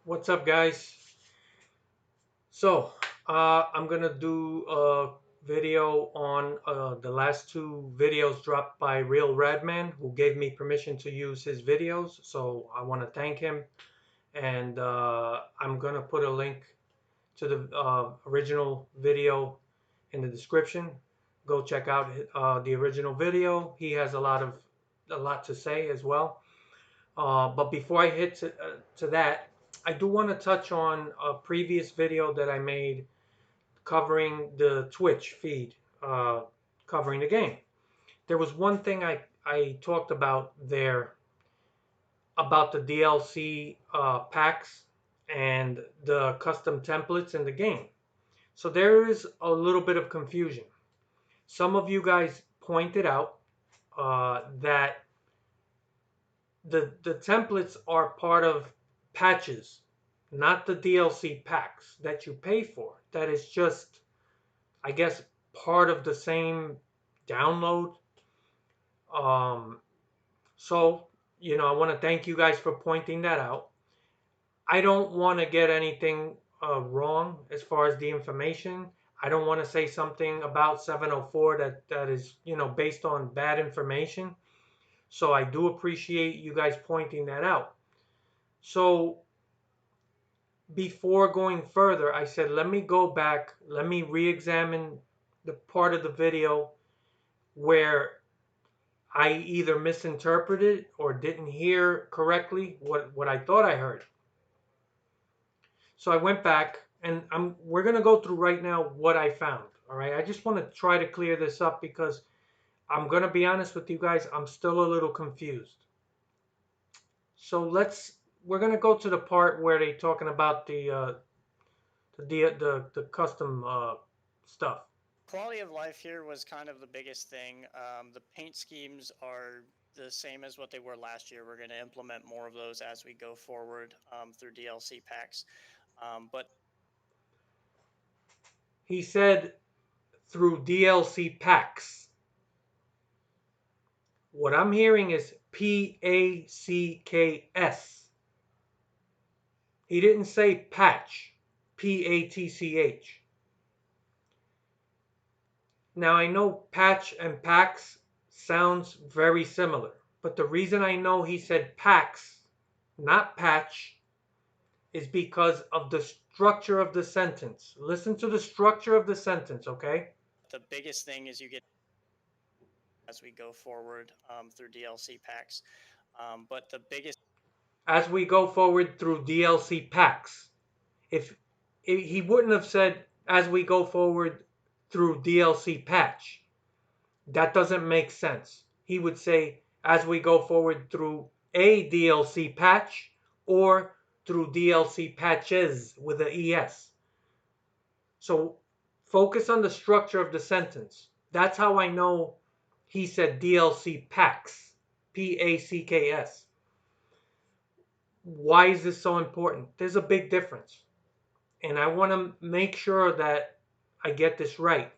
What's up, guys? I'm gonna do a video on the last two videos dropped by Real Radman, who gave me permission to use his videos. So I want to thank him, and I'm gonna put a link to the original video in the description. Go check out the original video. He has a lot to say as well. But before I hit to that, I do want to touch on a previous video that I made covering the Twitch feed, uh, covering the game. There was one thing I talked about there about the DLC packs and the custom templates in the game. So there is a little bit of confusion. Some of you guys pointed out that the templates are part of patches, not the DLC packs that you pay for. That is just, I guess, part of the same download. Um, so, I want to thank you guys for pointing that out. I don't want to get anything wrong as far as the information. I don't want to say something about 704 that is, based on bad information. So I do appreciate you guys pointing that out. So before going further, I said, let me go back, let me re-examine the part of the video where I either misinterpreted or didn't hear correctly what I thought I heard. So I went back and we're going to go through right now what I found. All right. I just want to try to clear this up because I'm going to be honest with you guys. I'm still a little confused. So we're going to go to the part where they're talking about the custom stuff. Quality of life here was kind of the biggest thing. The paint schemes are the same as what they were last year. We're going to implement more of those as we go forward through DLC packs. But He said through DLC packs. What I'm hearing is PACKS. He didn't say patch, PATCH. Now I know patch and packs sounds very similar, but the reason I know he said packs, not patch, is because of the structure of the sentence. Listen to the structure of the sentence, okay? the biggest thing is you get as we go forward through DLC packs. But the biggest As we go forward through DLC packs. If he wouldn't have said as we go forward through DLC patch, that doesn't make sense. He would say as we go forward through a DLC patch or through DLC patches with an ES. So focus on the structure of the sentence. That's how I know he said DLC packs, PACKS. Why is this so important? There's a big difference. And I want to make sure that I get this right.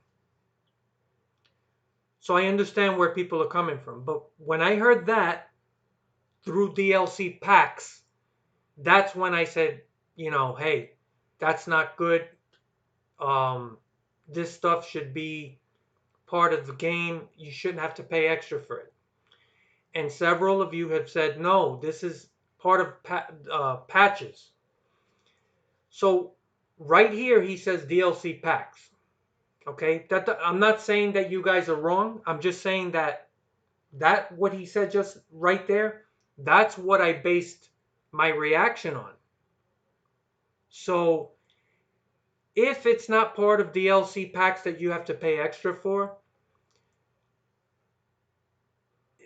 So I understand where people are coming from. But when I heard that through DLC packs, that's when I said, hey, that's not good. This stuff should be part of the game. You shouldn't have to pay extra for it. And several of you have said, no, this is part of patches. So right here, he says DLC packs. Okay, I'm not saying that you guys are wrong. I'm just saying that what he said just right there, that's what I based my reaction on. So if it's not part of DLC packs that you have to pay extra for,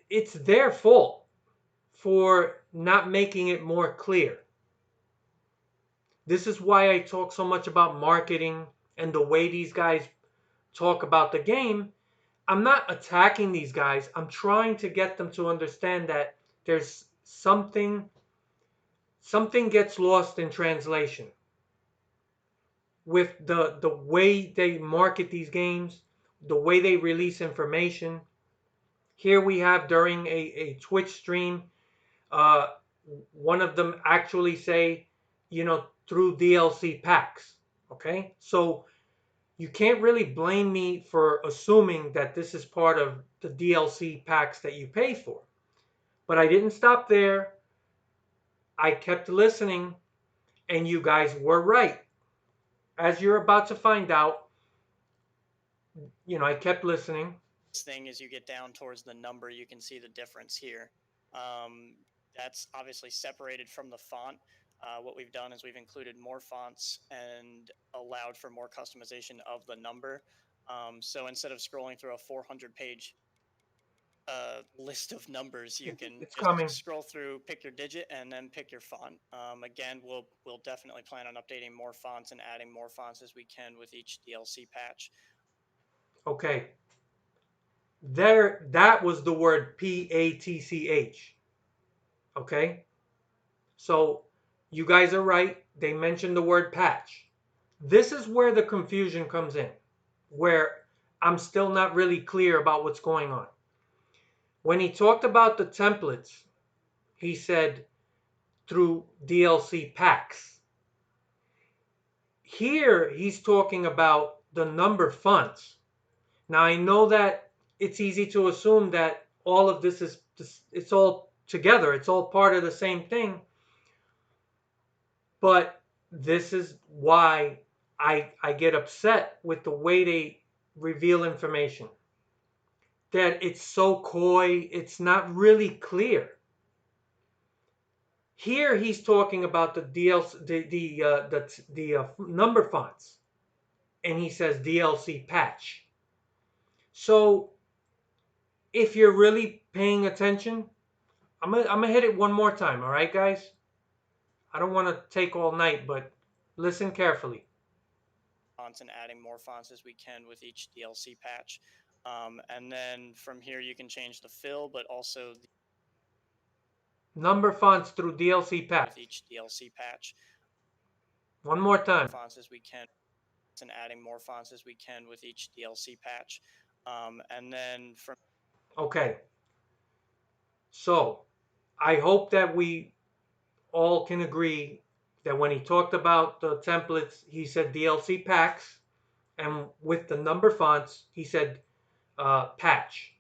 it's their fault for not making it more clear. This is why I talk so much about marketing and the way these guys talk about the game. I'm not attacking these guys. I'm trying to get them to understand that there's something gets lost in translation with the way they market these games, the way they release information. Here we have during a Twitch stream, uh, one of them actually say through DLC packs. Okay, so you can't really blame me for assuming that this is part of the DLC packs that you pay for. But I didn't stop there. I kept listening, and you guys were right. As you're about to find out, I kept listening. Thing as you get down towards the number, you can see the difference here. Um, that's obviously separated from the font. What we've done is we've included more fonts and allowed for more customization of the number. So instead of scrolling through a 400-page list of numbers, you can It's just coming. scroll through, pick your digit, and then pick your font. Again, we'll definitely plan on updating more fonts and adding more fonts as we can with each DLC patch. Okay. There, that was the word PATCH. Okay. So you guys are right. They mentioned the word patch. This is where the confusion comes in, where I'm still not really clear about what's going on. When he talked about the templates, he said through DLC packs. Here, he's talking about the number fonts. Now, I know that it's easy to assume that all of this is, it's all together, it's all part of the same thing. But this is why I get upset with the way they reveal information. That it's so coy, it's not really clear. Here he's talking about the DLC, the number fonts, and he says DLC patch. So if you're really paying attention, I'm gonna hit it one more time. All right, guys. I don't want to take all night, but listen carefully. Fonts and adding more fonts as we can with each DLC patch. And then from here, you can change the fill, but also Number fonts through DLC with packs. each DLC patch. One more More time. fonts as we can, and adding more fonts as we can with each DLC patch. And then from Okay. So I hope that we all can agree that when he talked about the templates, he said DLC packs, and with the number fonts, he said patch.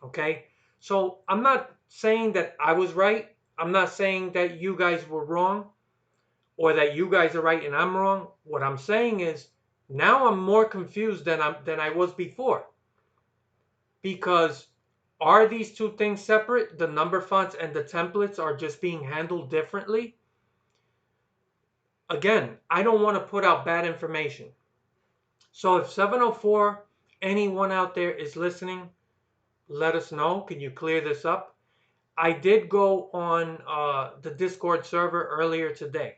Okay. So I'm not saying that I was right. I'm not saying that you guys were wrong or that you guys are right and I'm wrong. What I'm saying is now I'm more confused than I was before. Because are these two things separate? The number fonts and the templates are just being handled differently? Again, I don't want to put out bad information. So if 704, anyone out there is listening, let us know. Can you clear this up? I did go on the Discord server earlier today.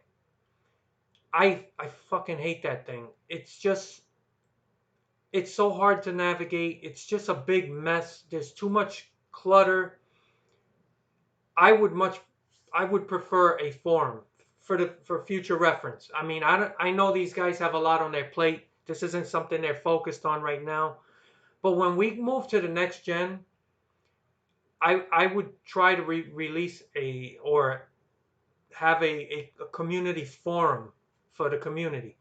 I fucking hate that thing. It's so hard to navigate. It's just a big mess. There's too much clutter. I would much I would prefer a forum for future reference. I mean, I know these guys have a lot on their plate. This isn't something they're focused on right now. But when we move to the next gen, I would try to release a or have a community forum for the community.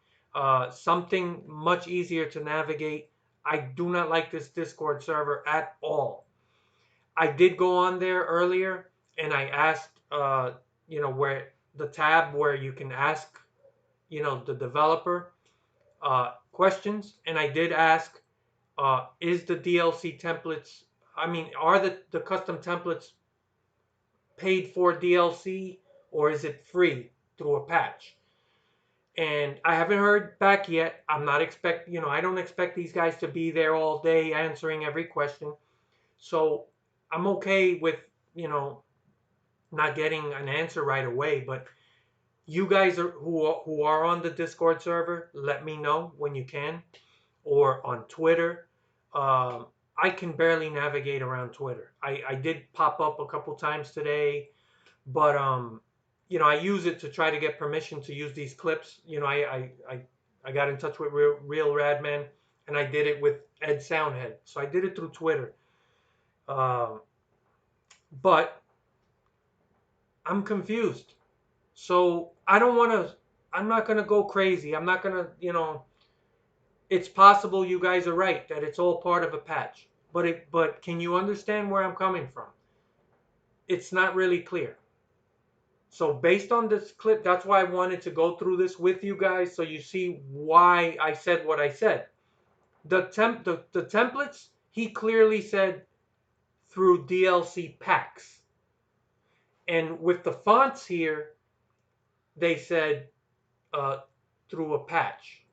Something much easier to navigate. I do not like this Discord server at all. I did go on there earlier and I asked, where the tab where you can ask, the developer questions. And I did ask, is the DLC templates, I mean, are the custom templates paid for DLC or is it free through a patch? And I haven't heard back yet. I'm not I don't expect these guys to be there all day answering every question. So I'm okay with, you know, not getting an answer right away, but you guys who are on the Discord server, let me know when you can, or on Twitter. I can barely navigate around Twitter. I did pop up a couple times today, but I use it to try to get permission to use these clips. I got in touch with Real Radman, and I did it with Ed Soundhead. So I did it through Twitter. Uh, but I'm confused. So I don't want to. I'm not gonna go crazy. I'm not gonna, it's possible you guys are right that it's all part of a patch. But can you understand where I'm coming from? It's not really clear. So based on this clip, that's why I wanted to go through this with you guys so you see why I said what I said. The templates, he clearly said through DLC packs. And with the fonts here, they said uh, through a patch.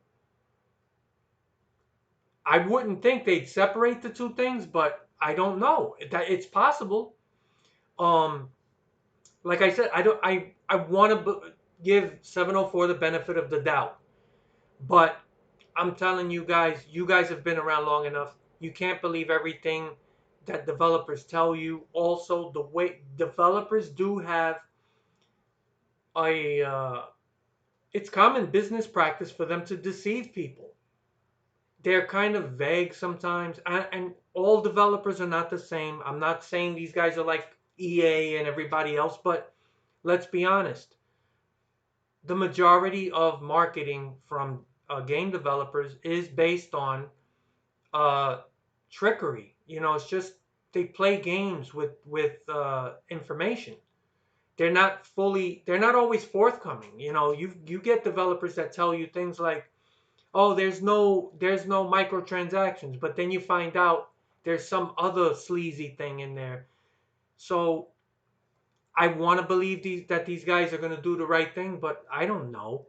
I wouldn't think they'd separate the two things, but I don't know. That it's possible. Um, like I said, I don't. I want to give 704 the benefit of the doubt, but I'm telling you guys have been around long enough. You can't believe everything that developers tell you. Also, the way developers do have a, it's common business practice for them to deceive people. They're kind of vague sometimes, and all developers are not the same. I'm not saying these guys are like EA and everybody else, but let's be honest. The majority of marketing from game developers is based on uh, trickery. It's just they play games with information. They're not always forthcoming. You get developers that tell you things like, oh, there's no microtransactions, but then you find out there's some other sleazy thing in there. So I want to believe these guys are going to do the right thing, but I don't know.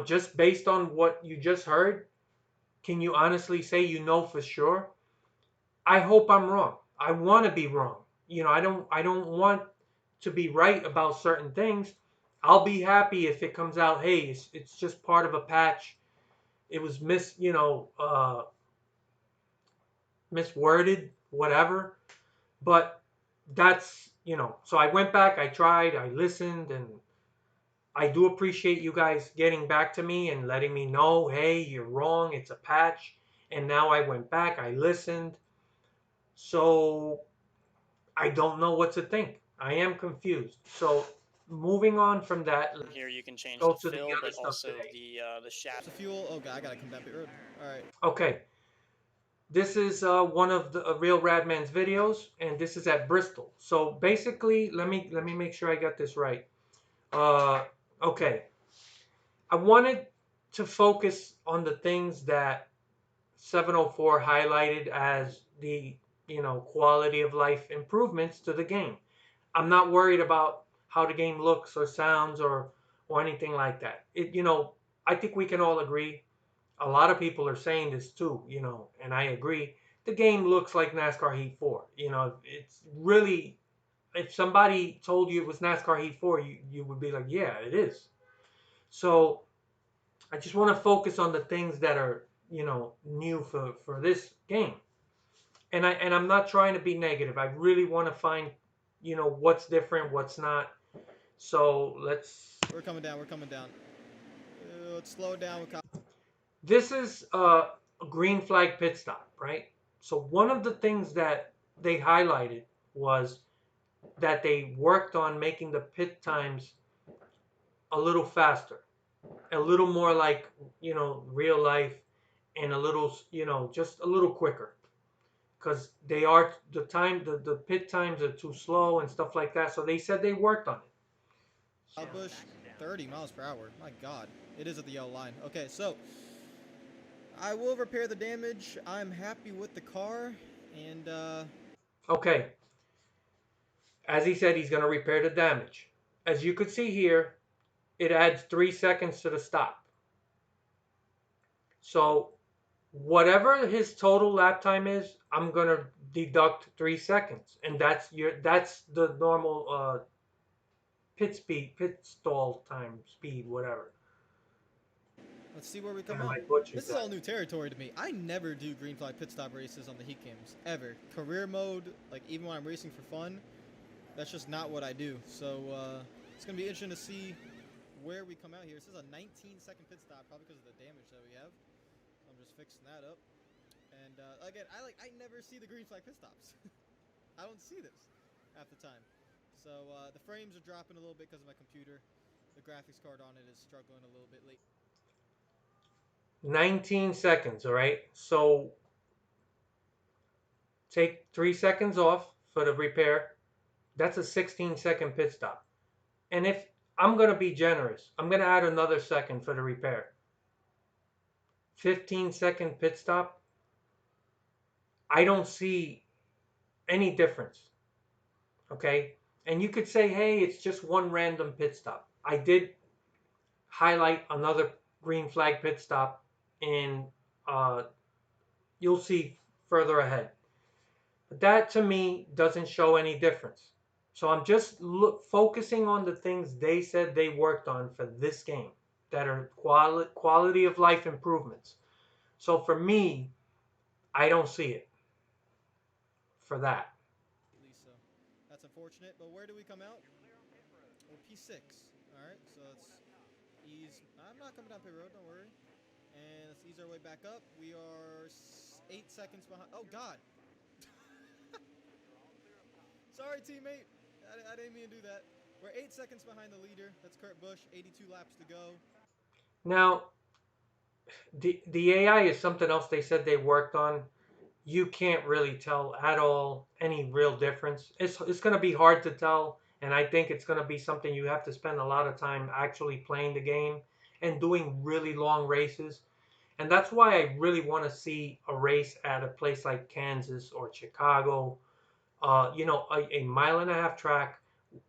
Just based on what you just heard, can you honestly say you know for sure? I hope I'm wrong. I want to be wrong. I don't want to be right about certain things. I'll be happy if it comes out, hey, it's just part of a patch. It was misworded, whatever. But so I went back, I tried, I listened, and I do appreciate you guys getting back to me and letting me know, hey, you're wrong, it's a patch. And now I went back, I listened. So I don't know what to think. I am confused. So moving on from that, let's Here you can change go the to the fill, other but stuff also today. the shaft. The fuel. Oh god, I gotta come down the road. All right. Okay, this is one of the Real Radman's videos, and this is at Bristol. So basically, let me make sure I got this right. Uh, okay, I wanted to focus on the things that 704 highlighted as the quality of life improvements to the game. I'm not worried about how the game looks or sounds or anything like that. I think we can all agree. A lot of people are saying this too, and I agree. The game looks like NASCAR Heat 4. It's really, if somebody told you it was NASCAR Heat 4, you would be like, yeah, it is. So I just want to focus on the things that are, new for this game. And I'm not trying to be negative. I really want to find, what's different, what's not. So We're coming down. We're coming down. Let's slow down. this is a green flag pit stop, right? So one of the things that they highlighted was that they worked on making the pit times a little faster, a little more like, real life, and a little, just a little quicker. Because the pit times are too slow and stuff like that. So they said they worked on it. Bush, 30 miles per hour. My God, it is at the yellow line. Okay, so I will repair the damage. I'm happy with the car, and Okay, as he said, he's going to repair the damage. As you could see here, it adds 3 seconds to the stop. So whatever his total lap time is, I'm going to deduct 3 seconds, and that's the normal pit stall time, speed, whatever. let's see where we come Damn, out. I butchered This is all that. new territory to me. I never do green flag pit stop races on the Heat games ever. Career mode, like even when I'm racing for fun, that's just not what I do. So it's gonna be interesting to see where we come out here. This is a 19-second pit stop, probably because of the damage that we have. So I'm just fixing that up. And again, I never see the green flag pit stops. I don't see this half the time. So the frames are dropping a little bit because of my computer. the graphics card on it is struggling a little bit late. 19 seconds, all right? So take 3 seconds off for the repair. That's a 16-second pit stop. And if I'm going to be generous, I'm going to add another second for the repair. 15-second pit stop. I don't see any difference. Okay? And you could say, hey, it's just one random pit stop. I did highlight another green flag pit stop, and uh, you'll see further ahead. But that to me doesn't show any difference. So I'm just focusing on the things they said they worked on for this game that are quality of life improvements. So for me, I don't see it for that. So that's unfortunate. But where do we come out? We're P6. All right, so let's ease. I'm not coming down pit road. Don't worry. And let's ease our way back up. We are 8 seconds behind. Oh God! Sorry, teammate. I didn't mean to do that. We're 8 seconds behind the leader. That's Kurt Busch. 82 laps to go. Now, the AI is something else they said they worked on. You can't really tell at all any real difference. It's going to be hard to tell, and I think it's going to be something you have to spend a lot of time actually playing the game and doing really long races. And that's why I really want to see a race at a place like Kansas or Chicago, a mile and a half track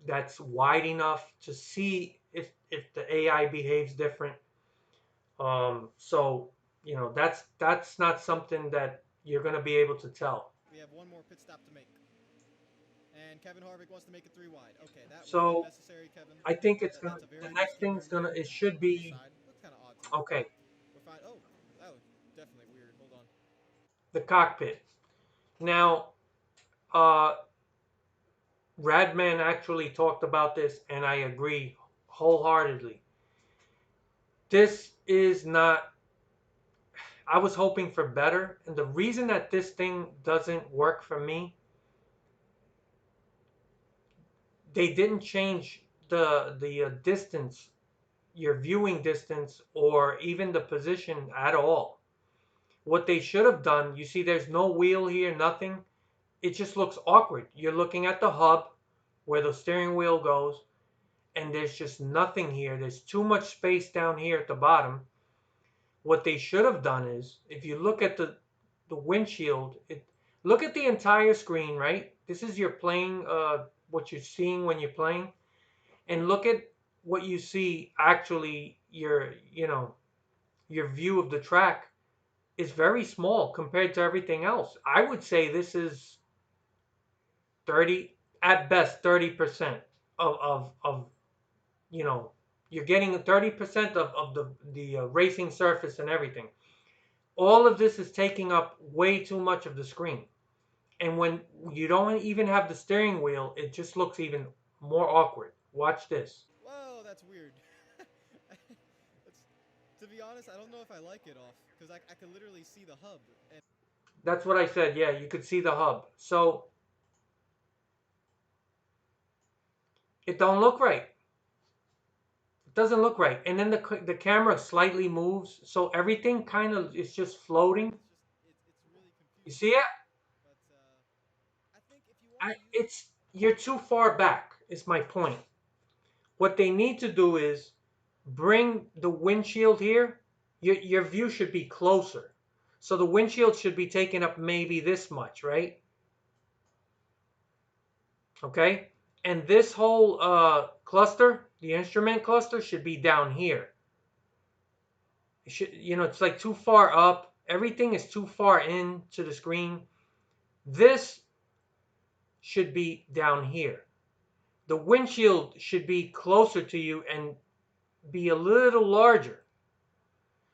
that's wide enough to see if the AI behaves different. So that's not something that you're going to be able to tell. We have one more pit stop to make. And Kevin Harvick wants to make it 3 wide. Okay, that was So unnecessary, Kevin. I think it's gonna. That's a The very next risky thing's turn gonna. there It should on your be side. That's kind of odd to me. okay. We're fine. Oh, that was definitely weird. Hold on. The cockpit. Now, uh, Radman actually talked about this, and I agree wholeheartedly. This is not. I was hoping for better, and the reason that this thing doesn't work for me, they didn't change the distance, your viewing distance, or even the position at all. What they should have done, you see, there's no wheel here, nothing. It just looks awkward. You're looking at the hub where the steering wheel goes, and there's just nothing here. There's too much space down here at the bottom. What they should have done is, if you look at the windshield, look at the entire screen, right? This is your playing, what you're seeing when you're playing, and look at what you see actually. Your view of the track is very small compared to everything else. I would say this is 30, at best 30% of you know you're getting 30% of the racing surface and everything. All of this is taking up way too much of the screen, and when you don't even have the steering wheel, it just looks even more awkward. Watch this. Whoa, that's weird. That's, to be honest, I don't know if I like it off because I can literally see the hub. And That's what I said. Yeah, you could see the hub, so it don't look right. It doesn't look right, and then the camera slightly moves, so everything kind of is just floating. it's really You confusing. see it? But I think if you want to use It's you're too far back. Is my point. What they need to do is bring the windshield here. Your view should be closer, so the windshield should be taking up maybe this much, right? Okay, and this whole cluster, the instrument cluster, should be down here. It should, it's like too far up. Everything is too far into the screen. This should be down here. The windshield should be closer to you and be a little larger,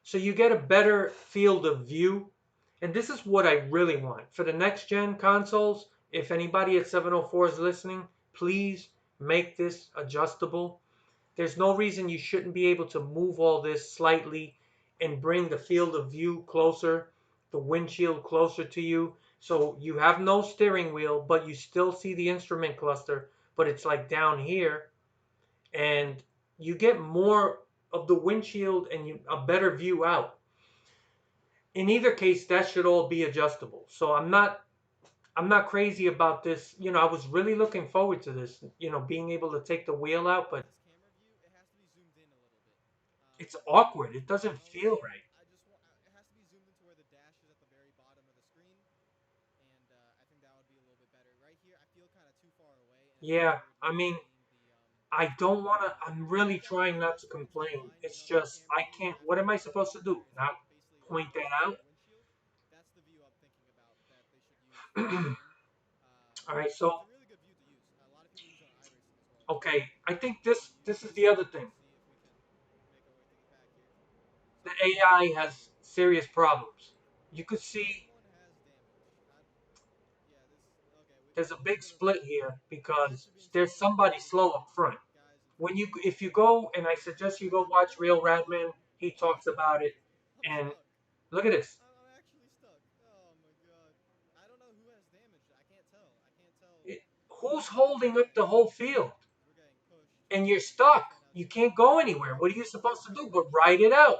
so you get a better field of view. And this is what I really want for the next gen consoles. If anybody at 704 is listening, please make this adjustable. There's no reason you shouldn't be able to move all this slightly and bring the field of view closer, the windshield closer to you. So you have no steering wheel, but you still see the instrument cluster, but it's like down here. And you get more of the windshield and a better view out. In either case, that should all be adjustable. So I'm not crazy about this. I was really looking forward to this, being able to take the wheel out, but This camera view, it has to be zoomed in a little bit. it's awkward. It doesn't No, feel right. I just want. It has to be zoomed into where the dash is at the very bottom of the screen, and I think that would be a little bit better. Right here, I feel kind of too far away, and it's a little Yeah, weird I not mean, seeing I don't want to, the I'm because really that's trying not to that's pretty true complain. line. You It's know, that just, camera I view can't, what after am I the supposed to do? corner is Not basically like point right that below out? the windshield. That's the view I'm thinking about that they should use for this game. All right, It's so, a really good view to use. A lot of people use it on iRacing as well. So okay, I think we're this gonna use this is this the other and thing. see if we can make our way through the pack here. The So AI has serious problems. You could see someone has damage. Yeah, this okay. there's a A little big bit of split here potentially because being there's slow because somebody of slow up front. guys in When front. you if you go, and I suggest you go watch Real Oh Radman, he I'm talks about it. I'm And stuck. look at this. I'm actually stuck. Oh my god. I don't know who has damage. I can't tell. I can't tell It, who who's has holding up damage. the whole field? Because we're getting pushed. And you're We're stuck. pushed right now. You Two can't go cars. anywhere. What are you supposed to Where do am I but supposed ride to it go? out?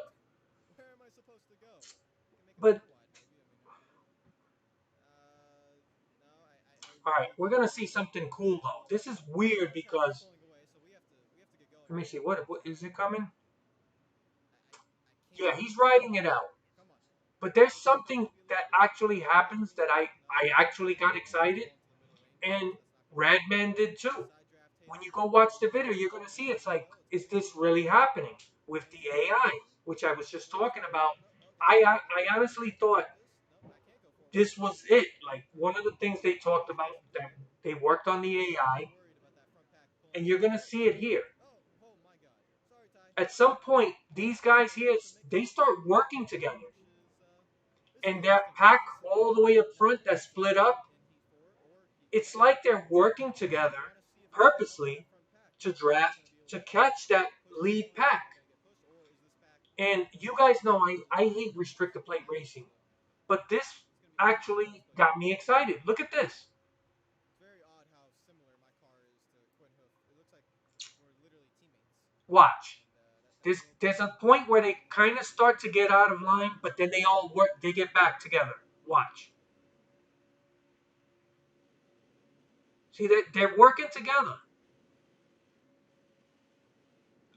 Where am I supposed to go? I can make a But full wide maybe. I mean, no, I all right, really we're can't gonna do see it. something cool though. This is Well, the weird front pack is because pulling away, so we have to get going let me here. see what is it coming? I can't. Yeah, he's riding it out. Come on. But there's Okay, so something maybe a that little bit. actually happens that Maybe. No, I actually no, got no. We're gonna excited, fall into the middle lane. and That's not gonna work. Radman did too. Side draft When hits. you go watch the We'll video, see. you're gonna see it's There we like, go. Let's is go. this really happening with the Nice AI, transition. which I was just Little talking start. about? No. Okay. I honestly Can I thought flip this? No, I can't go forward. this was it. Like one of the things they talked about that they worked on the I'm so AI, worried about that front pack pulling and away. you're gonna see it here. Oh my god. Sorry, Ty. At some point, these guys Maybe here we should make they this a start little bit working longer, together, this is and that interesting pack just to see all the way up what front that actually split up. happened in Heat 4 or Heat It's 5. like they're working together I want to see if they can help that purposely front pack. to Maybe it's draft going to be a to little bit catch that push lead someone. pack. They're going to get pushed, or is this pack And going to you be guys know able to I hold hate on to restrictor this plate pack? racing, but this It's going to be interesting to actually watch. But got me excited. Look at this. it's very odd how similar my car is to Quinn Hoof. It looks like we're literally teammates, Watch. and that's a little bit There's a point where they kind of start to get out of line, but then they all work. They get back together. Watch. See, they're working together.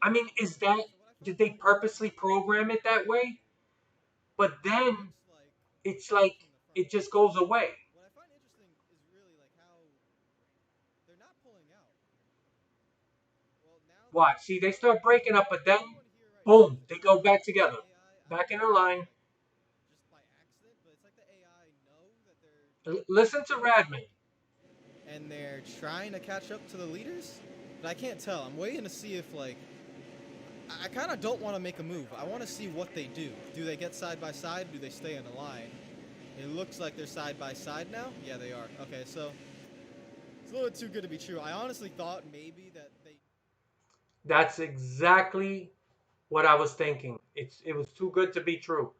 I mean, is that so. What I did find they interesting purposely program it that way? But is it then looks like it's like from the front. it just goes away. What I find interesting is really like how they're not pulling out. Well, now they're Watch. not See, pulling they out. start breaking up, but then Everyone here right now boom, is they go back excited. Is together, the AI? I don't back in know a if this is line. like just by accident, but it's like the AI know that they're Listen to Radman. and they're trying to catch up to the leaders. But I can't tell. I'm waiting to see if like I kind of don't want to make a move. I want to see what they do. Do they get side by side? Do they stay in a line? It looks like they're side by side now. Yeah, they are. Okay, so it's a little bit too good to be true. I honestly thought maybe that they. That's exactly what I was thinking. It was too good to be true.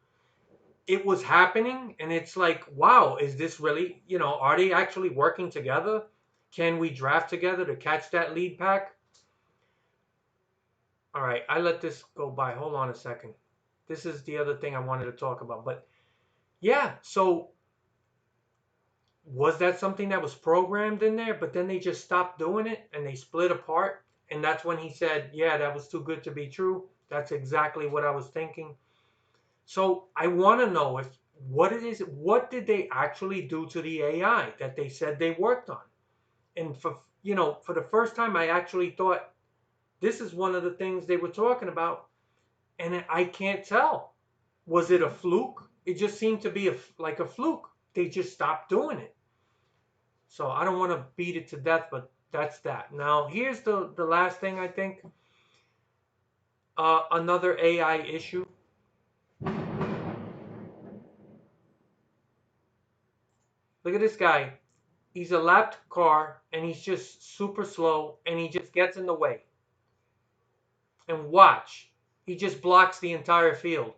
It was happening, and it's like, wow, is this really? Are they actually working together? Can we draft together to catch that lead pack? All right, I let this go by. Hold on a second. This is the other thing I wanted to talk about. But yeah, so was that something that was programmed in there, but then they just stopped doing it and they split apart? And that's when he said, yeah, that was too good to be true. That's exactly what I was thinking. So I want to know what did they actually do to the AI that they said they worked on? And for the first time, I actually thought this is one of the things they were talking about, and I can't tell. Was it a fluke? It just seemed to be like a fluke. They just stopped doing it. So I don't want to beat it to death, but that's that. Now here's the last thing I think. Another AI issue. Look at this guy. He's a lapped car and he's just super slow and he just gets in the way. And watch, he just blocks the entire field.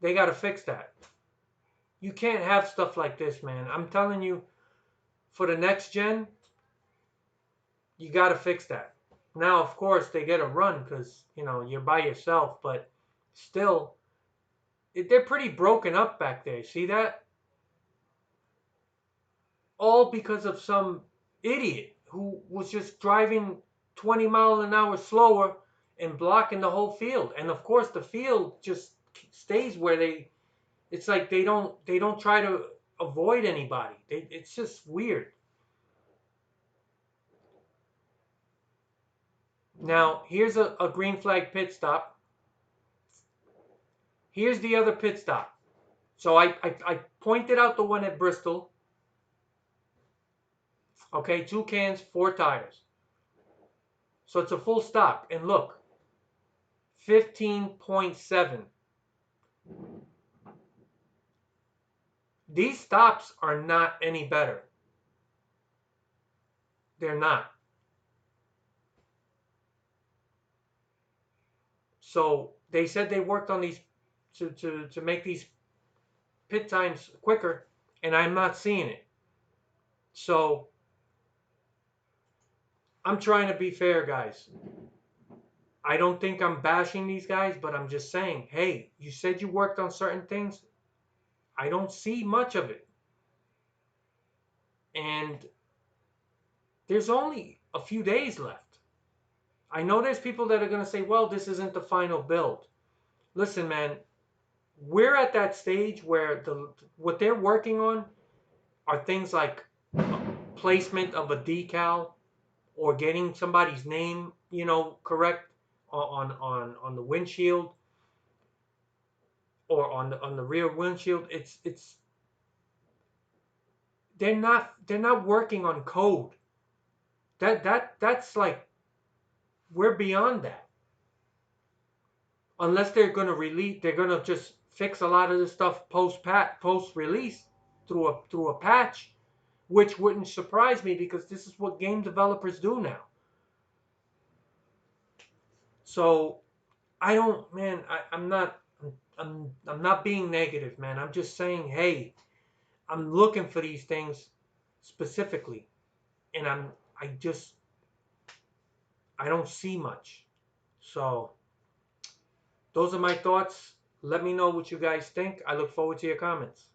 They got to fix that. You can't have stuff like this, man. I'm telling you, for the next gen, you got to fix that. Now, of course, they get a run because, you're by yourself, but still, they're pretty broken up back there. See that? All because of some idiot who was just driving 20 miles an hour slower and blocking the whole field. And of course, the field just stays where it's like they don't try to avoid anybody. It's just weird. Now, here's a green flag pit stop. Here's the other pit stop. So I pointed out the one at Bristol. Okay, 2 cans, 4 tires. So it's a full stop. And look, 15.7. These stops are not any better. They're not. So they said they worked on these to make these pit times quicker, and I'm not seeing it. So I'm trying to be fair, guys. I don't think I'm bashing these guys, but I'm just saying, hey, you said you worked on certain things. I don't see much of it. And there's only a few days left. I know there's people that are going to say, well, this isn't the final build. Listen, man, we're at that stage where what they're working on are things like placement of a decal or getting somebody's name, correct on the windshield or on the rear windshield. It's they're not working on code. That's like we're beyond that. Unless they're gonna just fix a lot of this stuff post release through a patch, which wouldn't surprise me because this is what game developers do now. So I don't, man. I'm not being negative, man. I'm just saying, hey, I'm looking for these things specifically, and I don't see much. So those are my thoughts. Let me know what you guys think. I look forward to your comments.